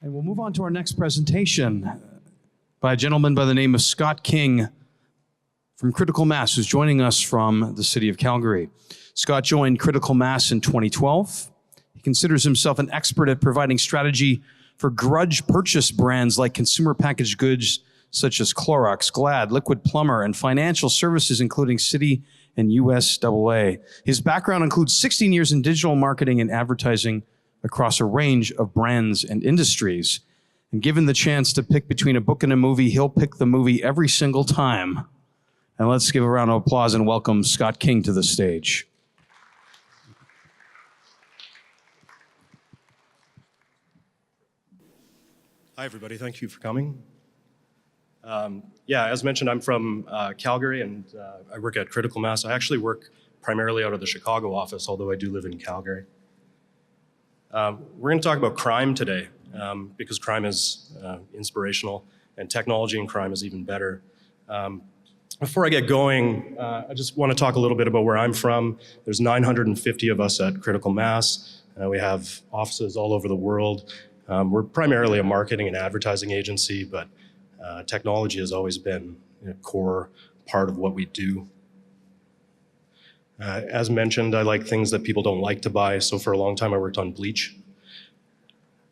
And we'll move on to our next presentation by a gentleman by the name of Scott King from Critical Mass, who's joining us from the city of Calgary. Scott joined Critical Mass in 2012. He considers himself an expert at providing strategy for grudge purchase brands like consumer packaged goods such as Clorox, Glad, Liquid Plumber, and financial services including Citi and USAA. His background includes 16 years in digital marketing and advertising across a range of brands and industries. And given the chance to pick between a book and a movie, he'll pick the movie every single time. And let's give a round of applause and welcome Scott King to the stage. Hi, everybody. Thank you for coming. As mentioned, I'm from Calgary, and I work at Critical Mass. I actually work primarily out of the Chicago office, although I do live in Calgary. We're going to talk about crime today, because crime is inspirational, and technology and crime is even better. Before I get going, I just want to talk a little bit about where I'm from. There's 950 of us at Critical Mass. We have offices all over the world. We're primarily a marketing and advertising agency, but technology has always been a core part of what we do. As mentioned, I like things that people don't like to buy, so for a long time I worked on bleach.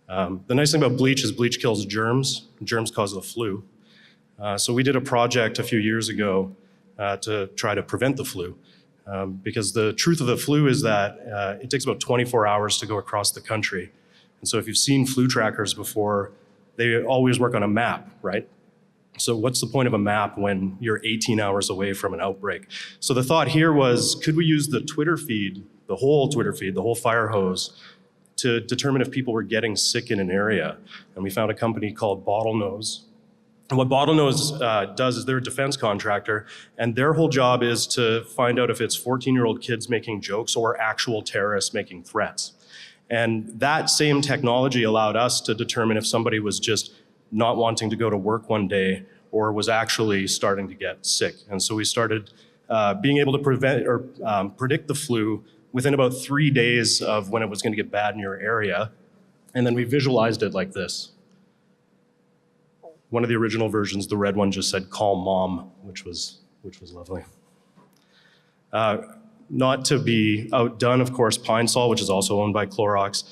The nice thing about bleach is bleach kills germs. Germs cause the flu. So we did a project a few years ago to try to prevent the flu, because the truth of the flu is that it takes about 24 hours to go across the country. And so if you've seen flu trackers before, they always work on a map, right? So what's the point of a map when you're 18 hours away from an outbreak? So the thought here was, could we use the Twitter feed, the whole Twitter feed, the whole fire hose, to determine if people were getting sick in an area? And we found a company called Bottlenose. And what Bottlenose does is they're a defense contractor, and their whole job is to find out if it's 14-year-old kids making jokes or actual terrorists making threats. And that same technology allowed us to determine if somebody was just not wanting to go to work one day or was actually starting to get sick. And so we started being able to prevent or predict the flu within about 3 days of when it was going to get bad in your area. And then we visualized it like this. One of the original versions, the red one, just said "call mom," which was lovely. Not to be outdone, of course, Pinesol, which is also owned by Clorox,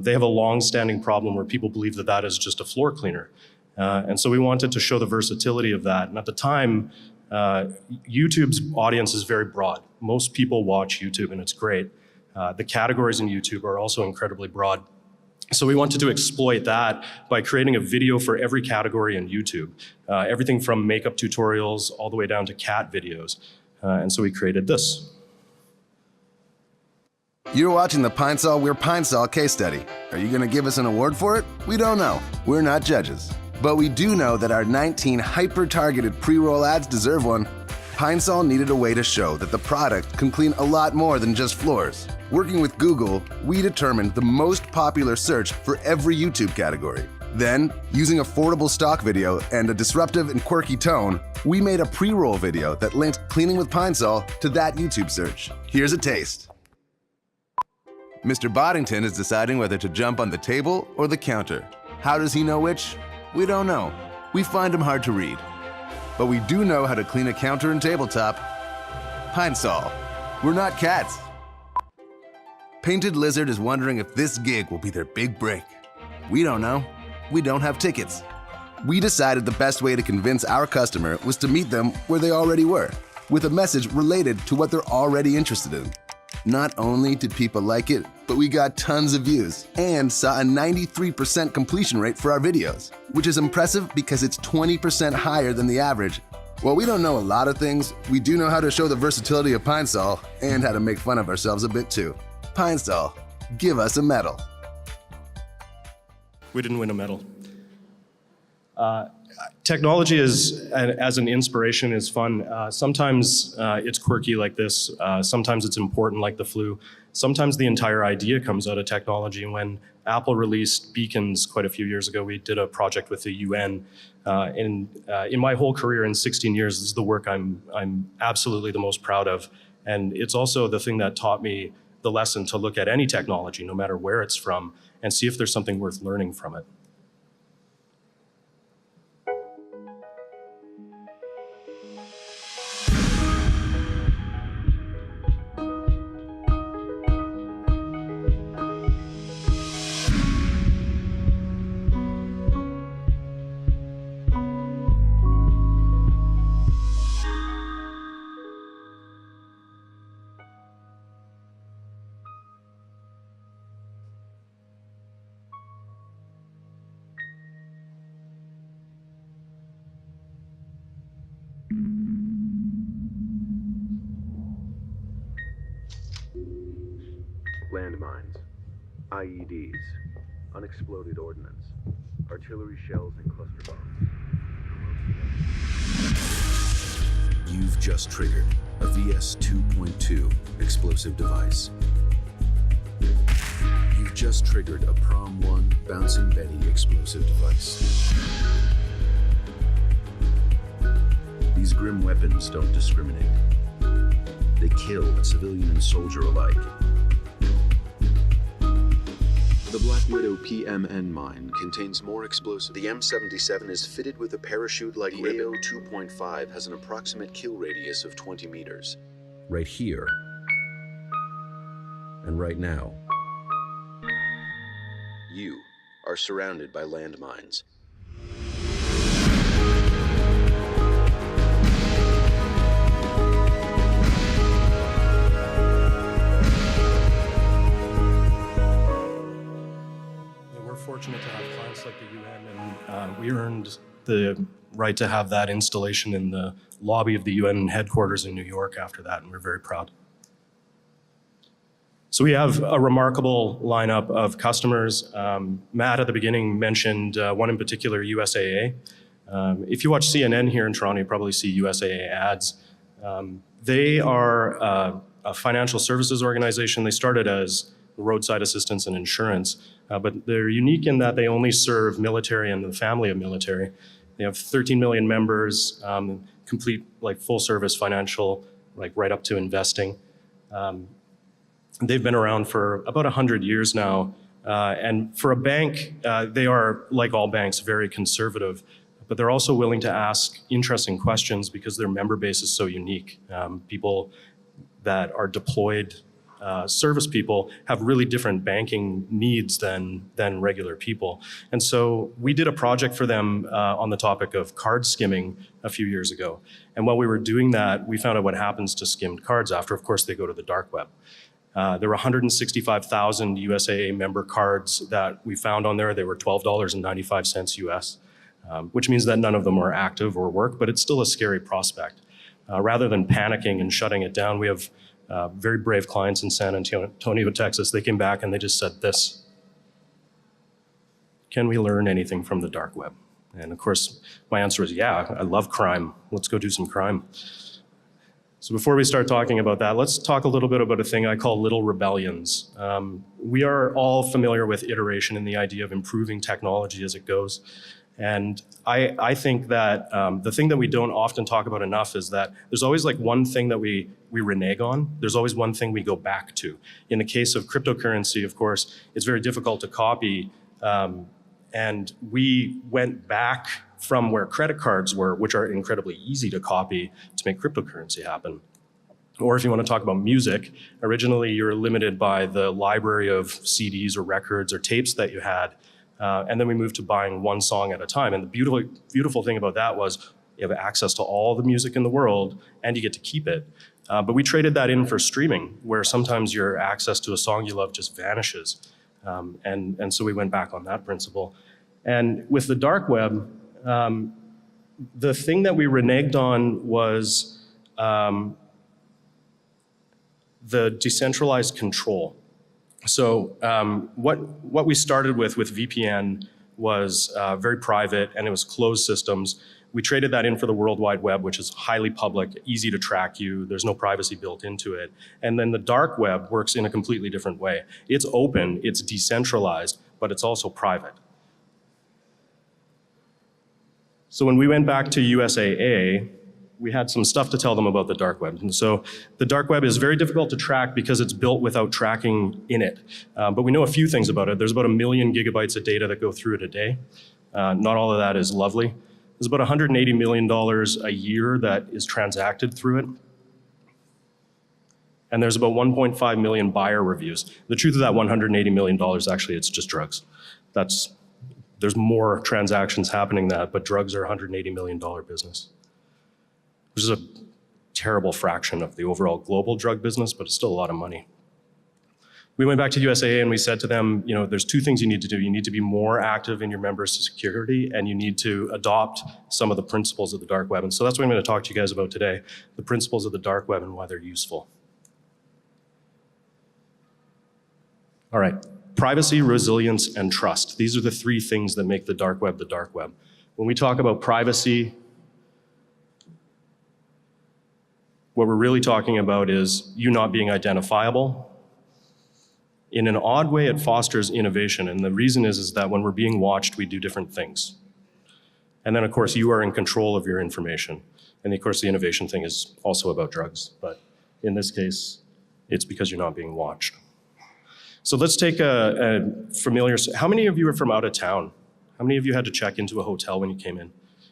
they have a long-standing problem where people believe that that is just a floor cleaner. And so we wanted to show the versatility of that. And at the time, YouTube's audience is very broad. Most people watch YouTube, and it's great. The categories in YouTube are also incredibly broad. So we wanted to exploit that by creating a video for every category in YouTube. Everything from makeup tutorials all the way down to cat videos. And so we created this. You're watching the Pinesol We're Pinesol case study. Are you going to give us an award for it? We don't know. We're not judges. But we do know that our 19 hyper-targeted pre-roll ads deserve one. Pinesol needed a way to show that the product can clean a lot more than just floors. Working with Google, we determined the most popular search for every YouTube category. Then, using affordable stock video and a disruptive and quirky tone, we made a pre-roll video that linked cleaning with Pinesol to that YouTube search. Here's a taste. Mr. Boddington is deciding whether to jump on the table or the counter. How does he know which? We don't know. We find him hard to read. But we do know how to clean a counter and tabletop. Pinesol. We're not cats. Painted Lizard is wondering if this gig will be their big break. We don't know. We don't have tickets. We decided the best way to convince our customer was to meet them where they already were, with a message related to what they're already interested in. Not only did people like it, but we got tons of views and saw a 93% completion rate for our videos, which is impressive because it's 20% higher than the average. While we don't know a lot of things, we do know how to show the versatility of Pinesol and how to make fun of ourselves a bit too. Pinesol, give us a medal. We didn't win a medal. Technology as an inspiration is fun. Sometimes it's quirky like this. Sometimes it's important like the flu. Sometimes the entire idea comes out of technology. When Apple released beacons quite a few years ago, we did a project with the UN. In my whole career in 16 years, this is the work I'm absolutely the most proud of. And it's also the thing that taught me the lesson to look at any technology, no matter where it's from, and see if there's something worth learning from it. Landmines, IEDs, unexploded ordnance, artillery shells and cluster bombs. You've just triggered a VS 2.2 explosive device. You've just triggered a Prom 1 Bouncing Betty explosive device. These grim weapons don't discriminate. They kill civilian and soldier alike. The Black Widow PMN mine contains more explosive. The M77 is fitted with a parachute like the AO 2.5 has an approximate kill radius of 20 meters. Right here and right now, you are surrounded by landmines. We're fortunate to have clients like the UN, and we earned the right to have that installation in the lobby of the UN headquarters in New York after that, and we're very proud. So we have a remarkable lineup of customers. Matt at the beginning mentioned one in particular, USAA. If you watch CNN here in Toronto, you probably see USAA ads. They are a financial services organization. They started as roadside assistance and insurance, but they're unique in that they only serve military and the family of military. They have 13 million members, complete full service financial, right up to investing. They've been around for about 100 years now. And for a bank, they are, like all banks, very conservative, but they're also willing to ask interesting questions because their member base is so unique. People that are deployed service people have really different banking needs than regular people. And so we did a project for them on the topic of card skimming a few years ago. And while we were doing that, we found out what happens to skimmed cards after, of course, they go to the dark web. There were 165,000 USAA member cards that we found on there. They were $12.95 US, which means that none of them were active or work, but it's still a scary prospect. Rather than panicking and shutting it down, we have very brave clients in San Antonio, Texas. They came back and they just said this: can we learn anything from the dark web? And of course, my answer is, yeah, I love crime. Let's go do some crime. So before we start talking about that, let's talk a little bit about a thing I call little rebellions. We are all familiar with iteration and the idea of improving technology as it goes. And I think that the thing that we don't often talk about enough is that there's always one thing that we renege on. There's always one thing we go back to. In the case of cryptocurrency, of course, it's very difficult to copy. And we went back from where credit cards were, which are incredibly easy to copy, to make cryptocurrency happen. Or if you want to talk about music, originally you were limited by the library of CDs or records or tapes that you had. And then we moved to buying one song at a time. And the beautiful thing about that was you have access to all the music in the world and you get to keep it. But we traded that in for streaming, where sometimes your access to a song you love just vanishes. And so we went back on that principle. And with the dark web, the thing that we reneged on was the decentralized control. So what we started with VPN was very private, and it was closed systems. We traded that in for the World Wide Web, which is highly public, easy to track you. There's no privacy built into it. And then the dark web works in a completely different way. It's open, it's decentralized, but it's also private. So when we went back to USAA, we had some stuff to tell them about the dark web. And so the dark web is very difficult to track because it's built without tracking in it. But we know a few things about it. There's about 1 million gigabytes of data that go through it a day. Not all of that is lovely. There's about $180 million a year that is transacted through it. And there's about 1.5 million buyer reviews. The truth of that $180 million, actually, it's just drugs. There's more transactions happening than that, but drugs are a $180 million business, which is a terrible fraction of the overall global drug business, but it's still a lot of money. We went back to USAA and we said to them, there's two things you need to do. You need to be more active in your members' security, and you need to adopt some of the principles of the dark web. And so that's what I'm going to talk to you guys about today, the principles of the dark web and why they're useful. All right, privacy, resilience, and trust. These are the three things that make the dark web the dark web. When we talk about privacy, what we're really talking about is you not being identifiable. In an odd way, it fosters innovation. And the reason is that when we're being watched, we do different things. And then, of course, you are in control of your information. And of course, the innovation thing is also about drugs. But in this case, it's because you're not being watched. So let's take a familiar, how many of you are from out of town? How many of you had to check into a hotel when you came in?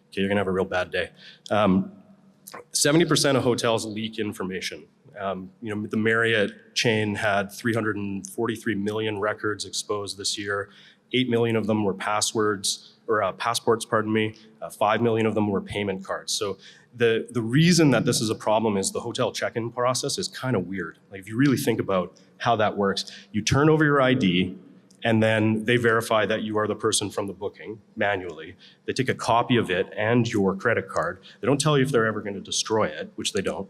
Okay, you're gonna have a real bad day. 70% of hotels leak information. The Marriott chain had 343 million records exposed this year. 8 million of them were passports, 5 million of them were payment cards. So the reason that this is a problem is the hotel check-in process is kind of weird. Like if you really think about how that works, you turn over your ID and then they verify that you are the person from the booking manually. They take a copy of it and your credit card. They don't tell you if they're ever going to destroy it, which they don't.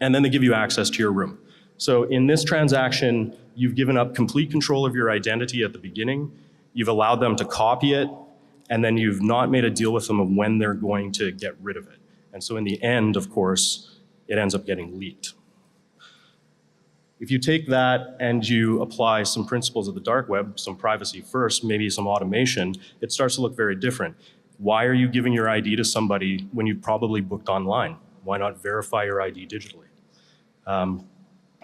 And then they give you access to your room. So in this transaction, you've given up complete control of your identity at the beginning. You've allowed them to copy it, and then you've not made a deal with them of when they're going to get rid of it. And so in the end, of course, it ends up getting leaked. If you take that and you apply some principles of the dark web, some privacy first, maybe some automation, it starts to look very different. Why are you giving your ID to somebody when you probably booked online? Why not verify your ID digitally?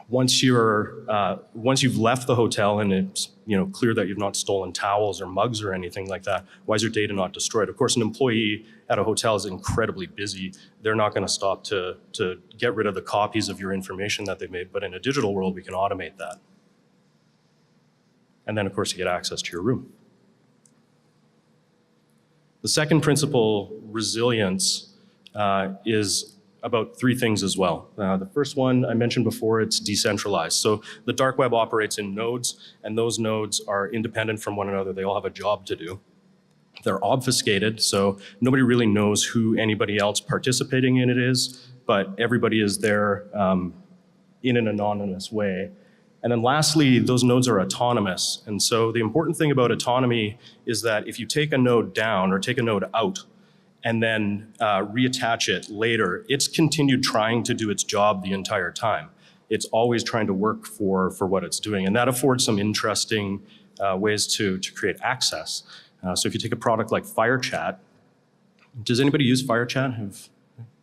Once you've left the hotel and it's clear that you've not stolen towels or mugs or anything like that, why is your data not destroyed? Of course, an employee at a hotel is incredibly busy. They're not going to stop to get rid of the copies of your information that they've made. But in a digital world, we can automate that. And then, of course, you get access to your room. The second principle, resilience, is about three things as well. The first one I mentioned before, it's decentralized. So the dark web operates in nodes, and those nodes are independent from one another. They all have a job to do. They're obfuscated, so nobody really knows who anybody else participating in it is, but everybody is there in an anonymous way. And then lastly, those nodes are autonomous. And so the important thing about autonomy is that if you take a node down or take a node out, and then reattach it later, it's continued trying to do its job the entire time. It's always trying to work for what it's doing. And that affords some interesting ways to create access. So if you take a product like FireChat, does anybody use FireChat?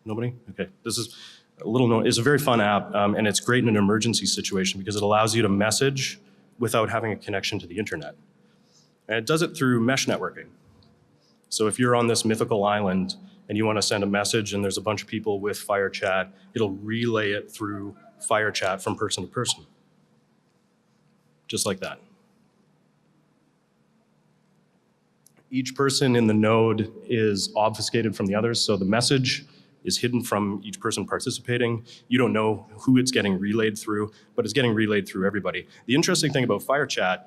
Nobody? Okay, this is a little known, it's a very fun app, and it's great in an emergency situation because it allows you to message without having a connection to the internet. And it does it through mesh networking. So if you're on this mythical island and you want to send a message and there's a bunch of people with FireChat, it'll relay it through FireChat from person to person. Just like that. Each person in the node is obfuscated from the others, so the message is hidden from each person participating. You don't know who it's getting relayed through, but it's getting relayed through everybody. The interesting thing about FireChat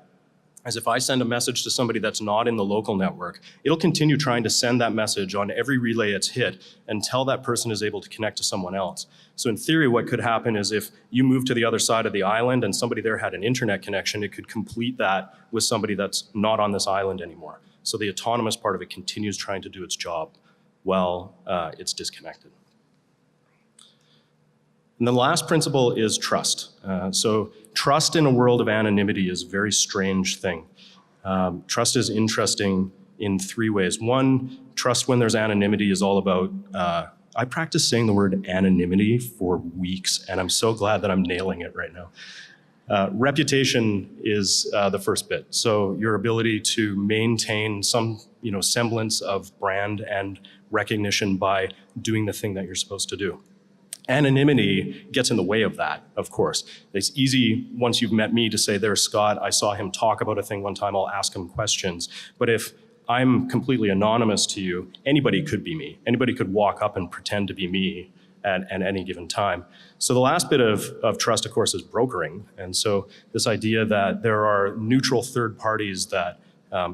is if I send a message to somebody that's not in the local network, it'll continue trying to send that message on every relay it's hit until that person is able to connect to someone else. So in theory, what could happen is if you move to the other side of the island and somebody there had an internet connection, it could complete that with somebody that's not on this island anymore. So the autonomous part of it continues trying to do its job while it's disconnected. And the last principle is trust. So trust in a world of anonymity is a very strange thing. Trust is interesting in three ways. One, trust when there's anonymity is all about, I practiced saying the word anonymity for weeks, and I'm so glad that I'm nailing it right now. Reputation is the first bit. So your ability to maintain some semblance of brand and recognition by doing the thing that you're supposed to do. Anonymity gets in the way of that, of course. It's easy once you've met me to say, there's Scott, I saw him talk about a thing one time, I'll ask him questions. But if I'm completely anonymous to you, anybody could be me. Anybody could walk up and pretend to be me at any given time. So the last bit of trust, of course, is brokering. And so this idea that there are neutral third parties that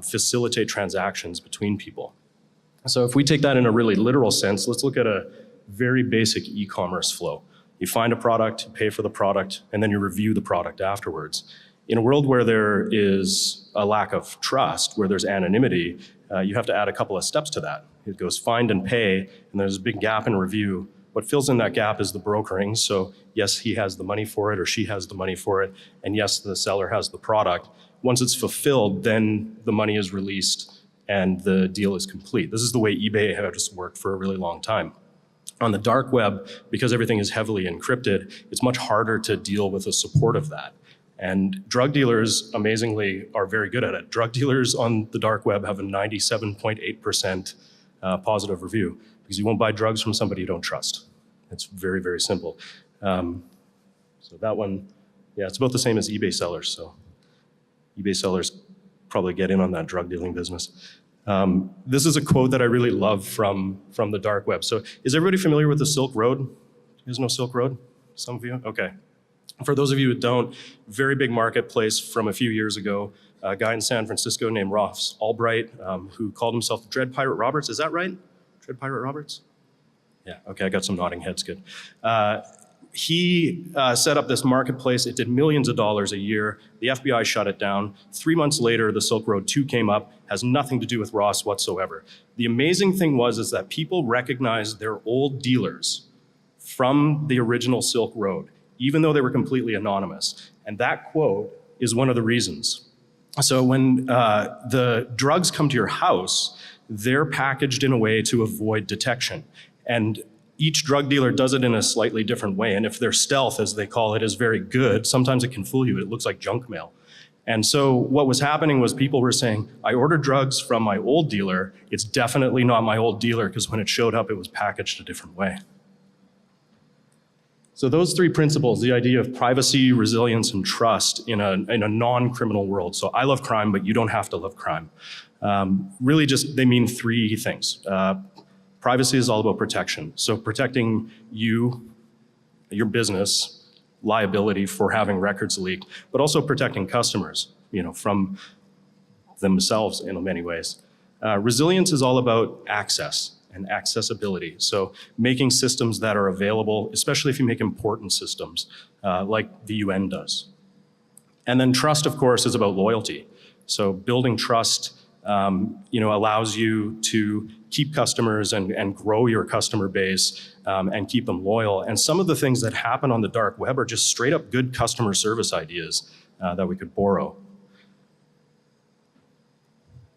facilitate transactions between people. So if we take that in a really literal sense, let's look at a very basic e-commerce flow. You find a product, you pay for the product, and then you review the product afterwards. In a world where there is a lack of trust, where there's anonymity, you have to add a couple of steps to that. It goes find and pay, and there's a big gap in review. What fills in that gap is the brokering. So yes, he has the money for it, or she has the money for it, and yes, the seller has the product. Once it's fulfilled, then the money is released and the deal is complete. This is the way eBay has worked for a really long time. On the dark web, because everything is heavily encrypted, it's much harder to deal with the support of that. And drug dealers, amazingly, are very good at it. Drug dealers on the dark web have a 97.8% positive review, because you won't buy drugs from somebody you don't trust. It's very, very simple. So that one, yeah, it's about the same as eBay sellers. So eBay sellers probably get in on that drug dealing business. This is a quote that I really love from the dark web. So is everybody familiar with the Silk Road? You guys know Silk Road? Some of you? Okay. For those of you who don't, very big marketplace from a few years ago. A guy in San Francisco named Ross Albright, who called himself Dread Pirate Roberts. Is that right? Dread Pirate Roberts? Yeah, okay, I got some nodding heads, good. He set up this marketplace. It did millions of dollars a year. The FBI shut it down. 3 months later, the Silk Road 2 came up, has nothing to do with Ross whatsoever. The amazing thing is that people recognized their old dealers from the original Silk Road, even though they were completely anonymous. And that quote is one of the reasons. So when the drugs come to your house, they're packaged in a way to avoid detection. And each drug dealer does it in a slightly different way. And if their stealth, as they call it, is very good, sometimes it can fool you. It looks like junk mail. And so what was happening was people were saying, I ordered drugs from my old dealer. It's definitely not my old dealer, because when it showed up, it was packaged a different way. So those three principles, the idea of privacy, resilience, and trust in a non-criminal world. So I love crime, but you don't have to love crime. Really just, they mean three things. Privacy is all about protection. So protecting you, your business, liability for having records leaked, but also protecting customers, from themselves in many ways. Resilience is all about access and accessibility. So making systems that are available, especially if you make important systems, like the UN does. And then trust, of course, is about loyalty. So building trust, allows you to keep customers and grow your customer base and keep them loyal. And some of the things that happen on the dark web are just straight up good customer service ideas that we could borrow.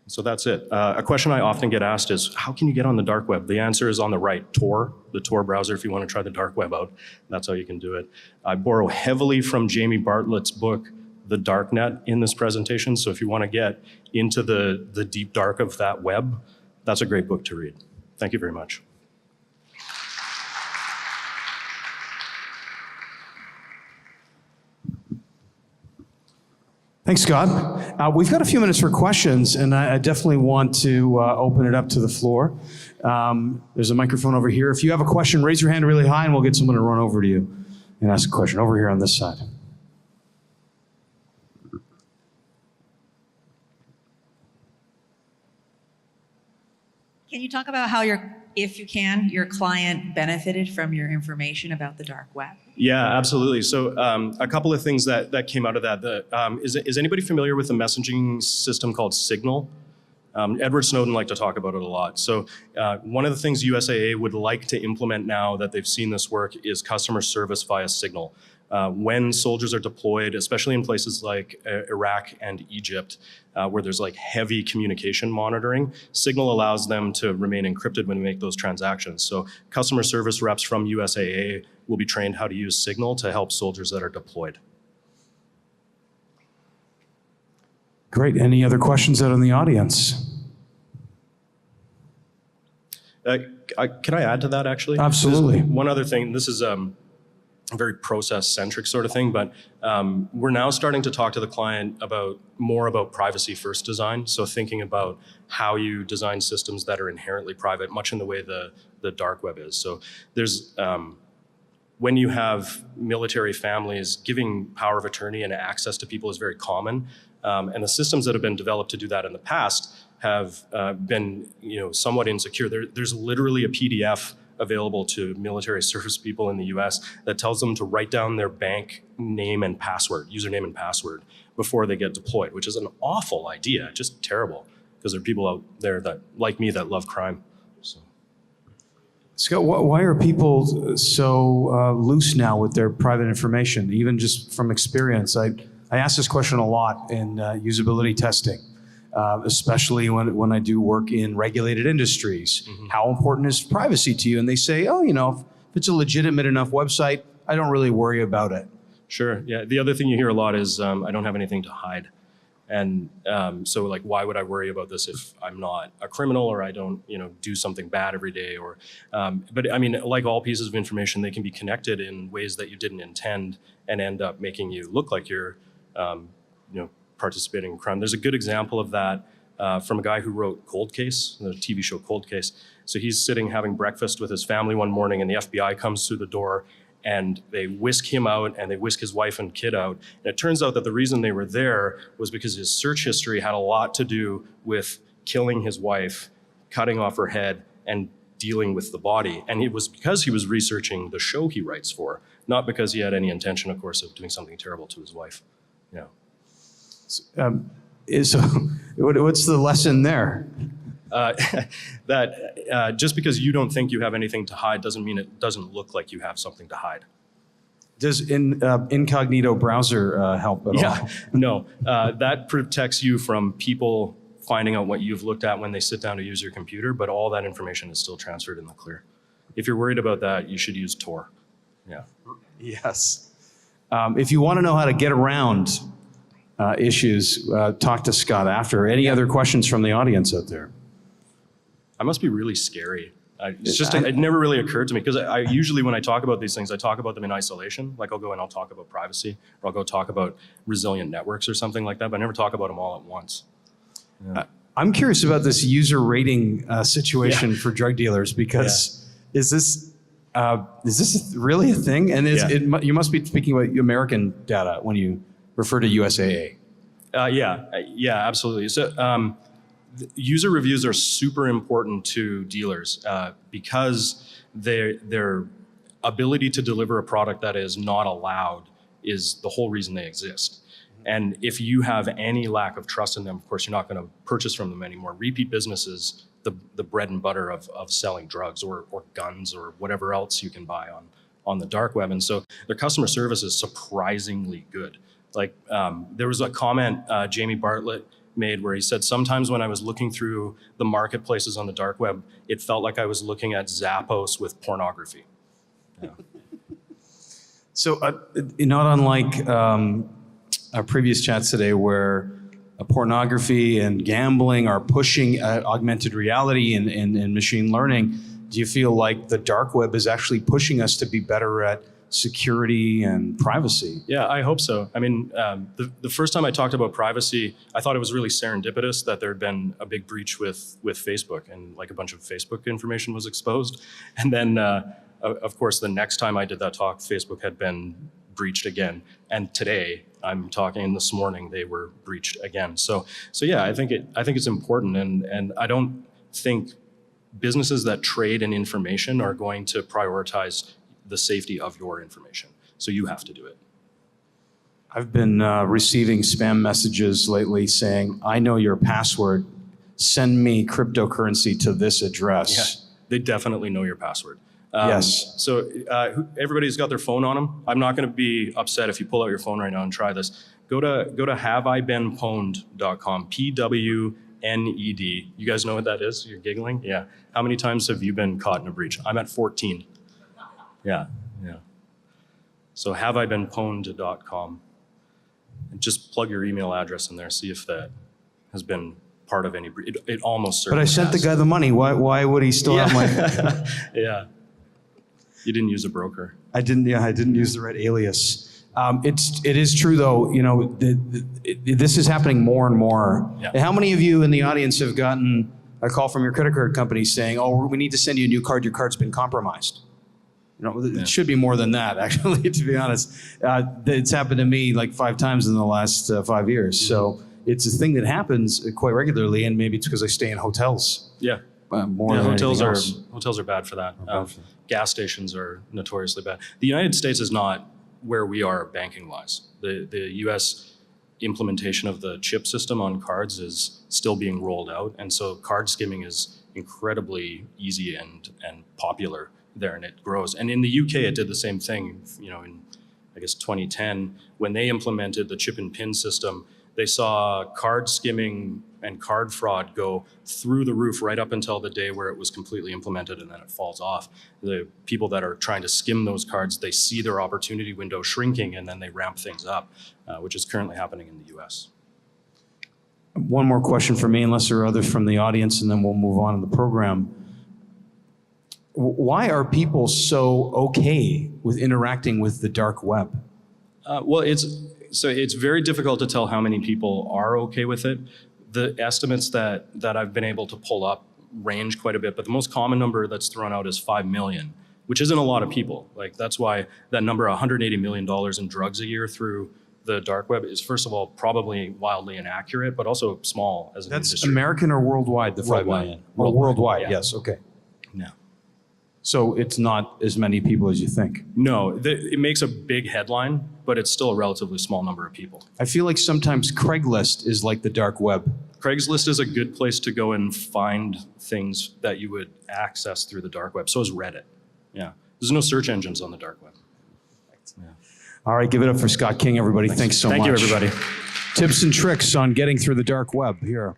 So that's it. A question I often get asked is, how can you get on the dark web? The answer is on the right, Tor, the Tor browser, if you want to try the dark web out. That's how you can do it. I borrow heavily from Jamie Bartlett's book, The Darknet, in this presentation. So if you want to get into the deep dark of that web, that's a great book to read. Thank you very much. Thanks, Scott. We've got a few minutes for questions, and I definitely want to open it up to the floor. There's a microphone over here. If you have a question, raise your hand really high, and we'll get someone to run over to you and ask a question. Over here on this side. Can you talk about how if you can, your client benefited from your information about the dark web? Yeah, absolutely. So a couple of things that came out of that. Is anybody familiar with the messaging system called Signal? Edward Snowden liked to talk about it a lot. So one of the things USAA would like to implement now that they've seen this work is customer service via Signal. When soldiers are deployed, especially in places like Iraq and Egypt, where there's like heavy communication monitoring, Signal allows them to remain encrypted when they make those transactions. So customer service reps from USAA will be trained how to use Signal to help soldiers that are deployed. Great. Any other questions out in the audience? Can I add to that, actually? Absolutely. One other thing, this is very process-centric sort of thing, but we're now starting to talk to the client more about privacy-first design. So thinking about how you design systems that are inherently private, much in the way the dark web is. So there's when you have military families, giving power of attorney and access to people is very common, and the systems that have been developed to do that in the past have been, somewhat insecure. There's literally a PDF available to military service people in the US that tells them to write down their bank name and password, username and password, before they get deployed, which is an awful idea, just terrible, because there are people out there that, like me, that love crime. So. Scott, why are people so loose now with their private information? Even just from experience, I ask this question a lot in usability testing. Especially when I do work in regulated industries. Mm-hmm. How important is privacy to you? And they say, if it's a legitimate enough website, I don't really worry about it. Sure, yeah. The other thing you hear a lot is, I don't have anything to hide. And so like, why would I worry about this if I'm not a criminal or I don't, do something bad every day? Or, but I mean, like all pieces of information, they can be connected in ways that you didn't intend and end up making you look like you're, participating in crime. There's a good example of that from a guy who wrote Cold Case, the TV show Cold Case. So he's sitting having breakfast with his family one morning and the FBI comes through the door and they whisk him out and they whisk his wife and kid out. And it turns out that the reason they were there was because his search history had a lot to do with killing his wife, cutting off her head, and dealing with the body. And it was because he was researching the show he writes for, not because he had any intention, of course, of doing something terrible to his wife. Yeah. So what's the lesson there? That just because you don't think you have anything to hide doesn't mean it doesn't look like you have something to hide. Does incognito browser help at all? No. That protects you from people finding out what you've looked at when they sit down to use your computer, but all that information is still transferred in the clear. If you're worried about that, you should use Tor. Yeah. Yes. If you want to know how to get around issues, talk to Scott after. Any other questions from the audience out there? I must be really scary. It never really occurred to me because I usually, when I talk about these things, I talk about them in isolation. Like I'll go and I'll talk about privacy, or I'll go talk about resilient networks or something like that, but I never talk about them all at once. Yeah. I'm curious about this user rating situation for drug dealers because is this really a thing? And you must be speaking about American data when you refer to USAA. Yeah, absolutely. So user reviews are super important to dealers because their ability to deliver a product that is not allowed is the whole reason they exist. And if you have any lack of trust in them, of course, you're not going to purchase from them anymore. Repeat business is the bread and butter of selling drugs or guns or whatever else you can buy on the dark web. And so their customer service is surprisingly good. Like there was a comment Jamie Bartlett made where he said, sometimes when I was looking through the marketplaces on the dark web, it felt like I was looking at Zappos with pornography. Yeah. So not unlike our previous chats today where pornography and gambling are pushing augmented reality and machine learning, do you feel like the dark web is actually pushing us to be better at security and privacy? Yeah, I hope so. I mean, the first time I talked about privacy, I thought it was really serendipitous that there had been a big breach with Facebook and like a bunch of Facebook information was exposed. And then, of course, the next time I did that talk, Facebook had been breached again. And today, I'm talking this morning, they were breached again. So yeah, I think it's important. And I don't think businesses that trade in information are going to prioritize the safety of your information. So you have to do it. I've been receiving spam messages lately saying, I know your password, send me cryptocurrency to this address. Yeah, they definitely know your password. Yes. So everybody's got their phone on them. I'm not going to be upset if you pull out your phone right now and try this. Go to haveibeenpwned.com, PWNED. You guys know what that is? You're giggling? Yeah. How many times have you been caught in a breach? I'm at 14. Yeah. So haveibeenpwned.com. And just plug your email address in there, see if that has been part of any breach. It almost certainly But I sent the guy the money. Why would he still have my... Yeah. You didn't use a broker. I didn't use the right alias. It is true though, you know, this is happening more and more. Yeah. How many of you in the audience have gotten a call from your credit card company saying, oh, we need to send you a new card, your card's been compromised? You know, it should be more than that, actually, to be honest. It's happened to me like 5 times in the last 5 years. So it's a thing that happens quite regularly, and maybe it's because I stay in hotels. Yeah. More than hotels anything are bad for that. Gas stations are notoriously bad. The United States is not where we are banking-wise. The U.S. implementation of the chip system on cards is still being rolled out, and so card skimming is incredibly easy and popular there, and it grows. And in the UK, it did the same thing. You know, in I guess 2010, when they implemented the chip and pin system, they saw card skimming and card fraud go through the roof right up until the day where it was completely implemented, and then it falls off. The people that are trying to skim those cards, they see their opportunity window shrinking, and then they ramp things up, which is currently happening in the US. One more question for me, unless there are others from the audience, and then we'll move on in the program. Why are people so okay with interacting with the dark web? Well, it's very difficult to tell how many people are okay with it. The estimates that I've been able to pull up range quite a bit, but the most common number that's thrown out is 5 million, which isn't a lot of people. Like, that's why that number, $180 million in drugs a year through the dark web, is, first of all, probably wildly inaccurate, but also small as an That's industry. American or worldwide, the 5 million? Worldwide, yeah. Yes, okay. No. So it's not as many people as you think? No, it makes a big headline, but it's still a relatively small number of people. I feel like sometimes Craigslist is like the dark web. Craigslist is a good place to go and find things that you would access through the dark web. So is Reddit. Yeah. There's no search engines on the dark web. Yeah. All right, give it up for Scott King, everybody. Thanks so much. Thank you, everybody. Tips and tricks on getting through the dark web here.